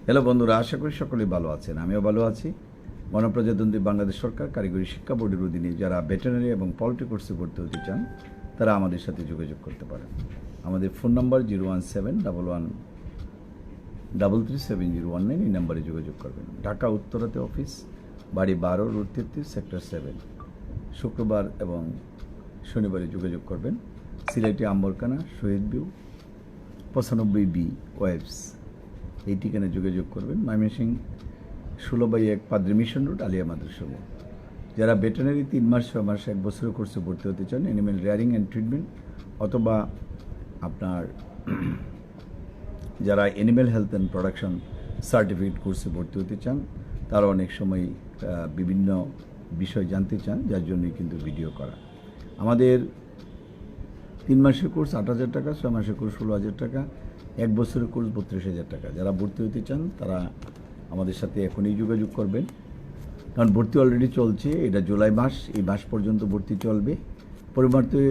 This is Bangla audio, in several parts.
হ্যালো বন্ধুরা, আশা করি সকলেই ভালো আছেন। আমিও ভালো আছি। গণপ্রজাতন্ত্রী বাংলাদেশ সরকার কারিগরি শিক্ষা বোর্ডের অধীনে যারা ভেটেরিনারি এবং পোল্ট্রি কোর্সে ভর্তি হতে চান তারা আমাদের সাথে যোগাযোগ করতে পারেন। আমাদের ফোন নাম্বার 01711333709, এই নাম্বারে যোগাযোগ করবেন। ঢাকা উত্তরাতে অফিস, বাড়ি 12, রোড 33, সেক্টর 7। শুক্রবার এবং শনিবারে যোগাযোগ করবেন। সিলেটে আম্বরকানা, শহীদ ভিউ 95B ওয়েবস, এই ঠিকানায় যোগাযোগ করবেন। ময়মনসিংহ 16/1 পাদ্রী মিশন রোড, আলিয়া মাদ্রাসা মোড়। যারা ভেটেরিনারি 3 মাস, 6 মাস, 1 বছরের কোর্সে ভর্তি হতে চান, অ্যানিমেল রেয়ারিং অ্যান্ড ট্রিটমেন্ট, অথবা আপনার যারা animal health and production certificate কোর্সে ভর্তি হতে চান, তারা অনেক সময় বিভিন্ন বিষয় জানতে চান, যার জন্যই কিন্তু ভিডিও করা। আমাদের 3 মাসের কোর্স 8,000 টাকা, 6 মাসের কোর্স 16,000 টাকা, 1 বছরের কোর্স 32,000 টাকা। যারা ভর্তি হতে চান তারা আমাদের সাথে এখনই যোগাযোগ করবেন, কারণ ভর্তি অলরেডি চলছে। এটা জুলাই মাস, এই মাস পর্যন্ত ভর্তি চলবে। পরিবর্তে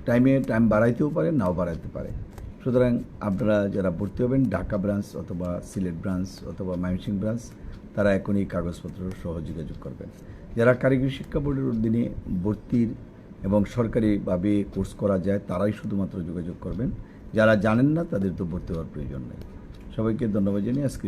টাইম বাড়াইতেও পারে, নাও বাড়াইতে পারে। সুতরাং আপনারা যারা ভর্তি হবেন ঢাকা ব্রাঞ্চ অথবা সিলেট ব্রাঞ্চ অথবা ময়মনসিংহ ব্রাঞ্চ, তারা এখনই কাগজপত্র সহ যোগাযোগ করবেন। যারা কারিগরি শিক্ষা বোর্ডের অধীনে ভর্তির এবং সরকারিভাবে কোর্স করা যায়, তারাই শুধুমাত্র যোগাযোগ করবেন। যারা জানেন না তাদের তো ভর্তি হওয়ার প্রয়োজন নেই। সবাইকে ধন্যবাদ জানিয়ে আজকে